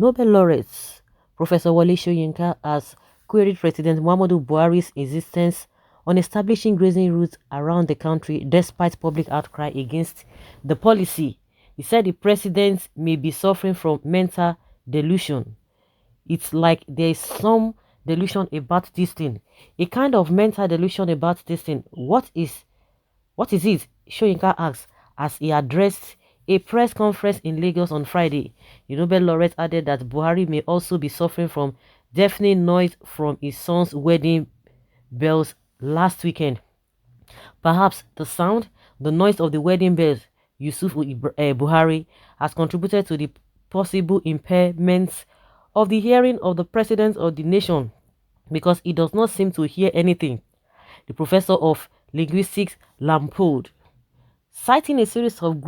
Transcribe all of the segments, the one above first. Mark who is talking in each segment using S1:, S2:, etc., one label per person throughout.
S1: Nobel laureate Professor Wole Soyinka has queried President Muhammadu Buhari's insistence on establishing grazing routes around the country despite public outcry against the policy. He said the president may be suffering from mental delusion. It's like there is some delusion about this thing, a kind of mental delusion about this thing. What is it? Shoyinka asked as he addressed a press conference in Lagos on Friday. The Nobel laureate added that Buhari may also be suffering from deafening noise from his son's wedding bells last weekend. Perhaps the noise of the wedding bells, Buhari, has contributed to the possible impairment of the hearing of the president of the nation because he does not seem to hear anything. The professor of linguistics lampooned, citing a series of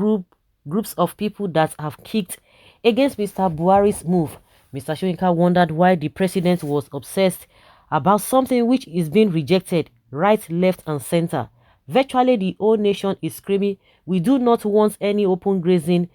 S1: groups of people that have kicked against Mr. Buhari's move. Mr. Shoyinka wondered why the president was obsessed about something which is being rejected right, left, and center. Virtually the whole nation is screaming, we do not want any open grazing,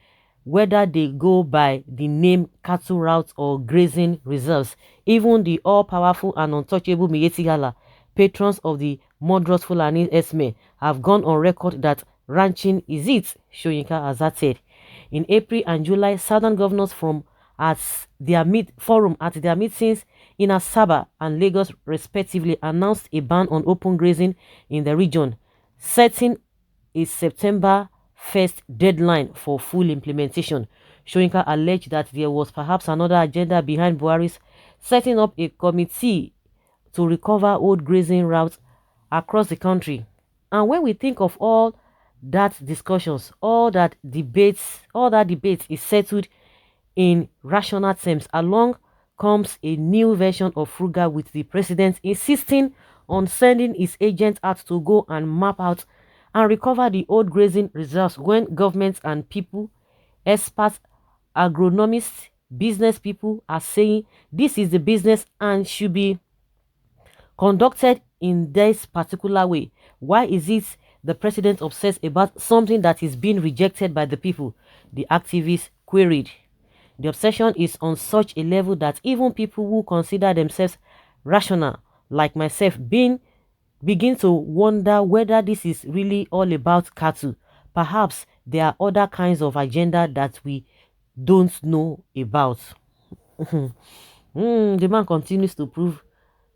S1: whether they go by the name cattle routes or grazing reserves. Even the all-powerful and untouchable Miyetti patrons of the murderous Fulani Esme, have gone on record that ranching is it, Shoyinka has added. In April and July, southern governors forum at their meetings in Asaba and Lagos respectively announced a ban on open grazing in the region, setting a September 1st deadline for full implementation. Shoyinka alleged that there was perhaps another agenda behind Buhari's setting up a committee to recover old grazing routes across the country. And when we think of all that discussions, all that debate is settled in rational terms, along comes a new version of Frugal with the president insisting on sending his agents out to go and map out and recover the old grazing reserves when governments and people, experts, agronomists, business people are saying this is the business and should be conducted in this particular way. Why is it the president obsessed about something that is being rejected by the people? The activists queried. The obsession is on such a level that even people who consider themselves rational, like myself, begin to wonder whether this is really all about cattle. Perhaps there are other kinds of agenda that we don't know about. The man continues to prove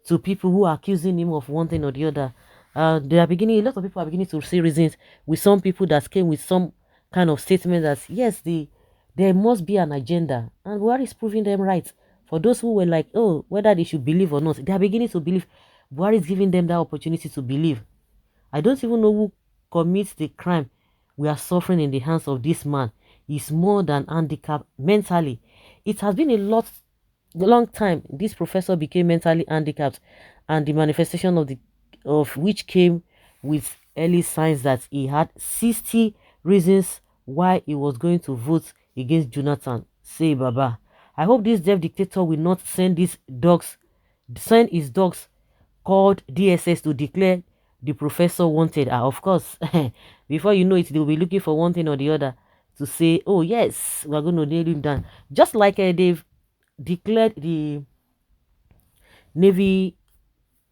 S1: to people who are accusing him of one thing or the other. A lot of people are beginning to see reasons with some people that came with some kind of statement that yes, there must be an agenda, and Buhari is proving them right. For those who were like, oh, whether they should believe or not, they are beginning to believe. Buhari is giving them that opportunity to believe. I don't even know who commits the crime we are suffering in the hands of this man. He's more than handicapped mentally. It has been a long time this professor became mentally handicapped, and the manifestation of which came with early signs that he had 60 reasons why he was going to vote against Jonathan. Say Baba. I hope this deaf dictator will not send his dogs called DSS to declare the professor wanted. Of course, before you know it, they'll be looking for one thing or the other to say, oh yes, we're going to nail him down. Just like they've declared the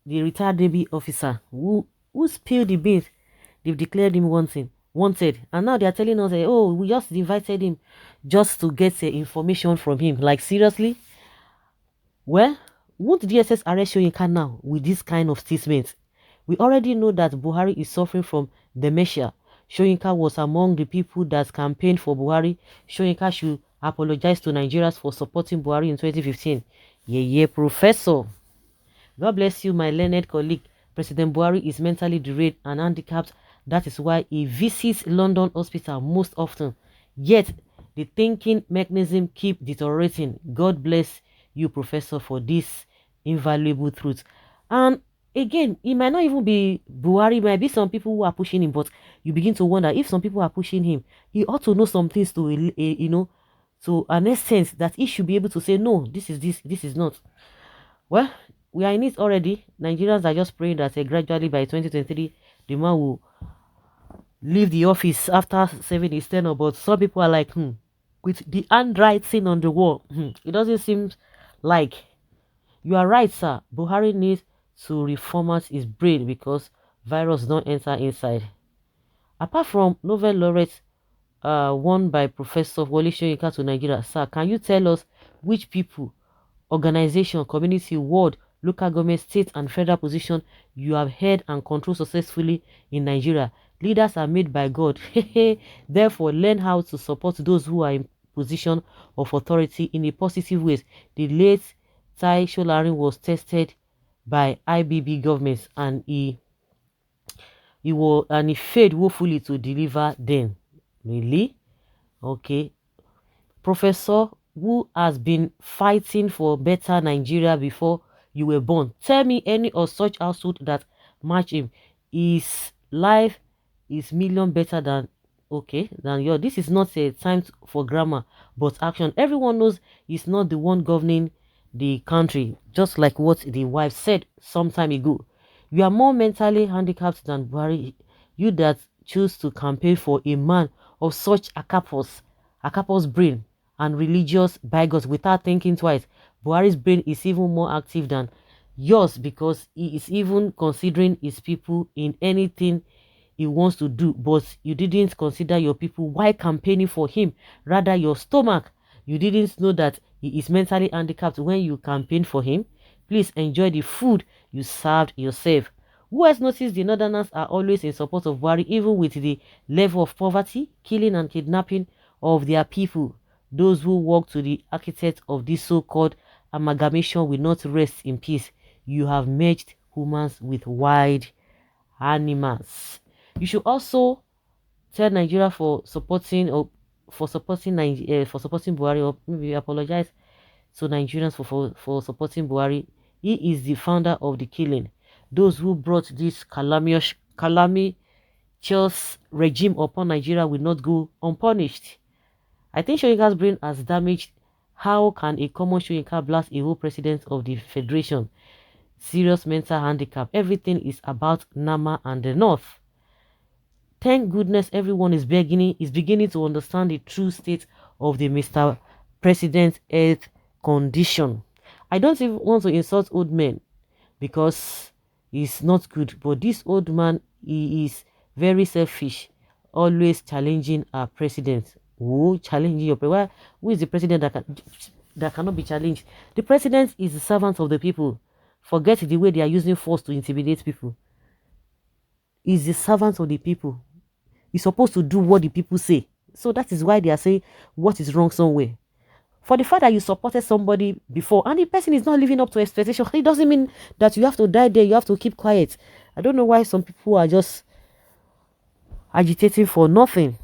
S1: retired Navy officer who spilled the beans. They've declared him wanted, and now they are telling us, oh, we just invited him just to get information from him. Like, seriously? Well, won't DSS arrest Soyinka now with this kind of statement? We already know that Buhari is suffering from dementia. Soyinka was among the people that campaigned for Buhari. Soyinka should apologize to Nigerians for supporting Buhari in 2015. Yeah, professor. God bless you, my learned colleague. President Buhari is mentally derailed and handicapped. That is why he visits London hospital most often. Yet, the thinking mechanism keep deteriorating. God bless you, professor, for this invaluable truth. And again, it might not even be Buhari. It might be some people who are pushing him, but you begin to wonder if some people are pushing him. He ought to know some things to an extent that he should be able to say, no, this is not. Well, we are in it already. Nigerians are just praying that gradually by 2023, the man will leave the office after serving his tenure. But some people are like, with the handwriting on the wall. It doesn't seem like you are right, sir. Buhari needs to reformat his brain because virus don't enter inside. Apart from Nobel laureate won by Professor Wole Soyinka to Nigeria, sir, can you tell us which people, organization, community, ward, local government, state, and federal position you have held and controlled successfully in Nigeria? Leaders are made by God. Therefore, learn how to support those who are in position of authority in a positive way. The late Tai Solarin was tested by IBB governments and he failed woefully to deliver them. Really? Okay. Professor who has been fighting for better Nigeria before you were born. Tell me any of such household that match him. His life is million better than your. This is not a time for grammar, but action. Everyone knows he's not the one governing the country, just like what the wife said some time ago. You are more mentally handicapped than Buhari. You that choose to campaign for a man of such a brain and religious bigots without thinking twice. Buhari's brain is even more active than yours because he is even considering his people in anything he wants to do, but you didn't consider your people while campaigning for him, rather your stomach. You didn't know that he is mentally handicapped when you campaigned for him. Please enjoy the food you served yourself. Who has noticed the Northerners are always in support of Buhari, even with the level of poverty, killing and kidnapping of their people? Those who work to the architect of this so-called amalgamation will not rest in peace. You have merged humans with wild animals. You should also tell Nigeria for supporting for supporting Buhari, or maybe apologize to Nigerians for supporting Buhari. He is the founder of the killing. Those who brought this calamitous regime upon Nigeria will not go unpunished. I think Shoyinka's brain has damaged. How can a common Shoyinka blast a whole president of the federation? Serious mental handicap. Everything is about Nama and the North. Thank goodness everyone is beginning to understand the true state of the Mr. President's health condition. I don't even want to insult old men because it's not good. But this old man, he is very selfish, always challenging our president. Who challenging your president? Who is the president that cannot be challenged? The president is the servant of the people. Forget the way they are using force to intimidate people. He's the servant of the people. He's supposed to do what the people say. So that is why they are saying what is wrong somewhere. For the fact that you supported somebody before and the person is not living up to expectation, it doesn't mean that you have to die there. You have to keep quiet. I don't know why some people are just agitating for nothing.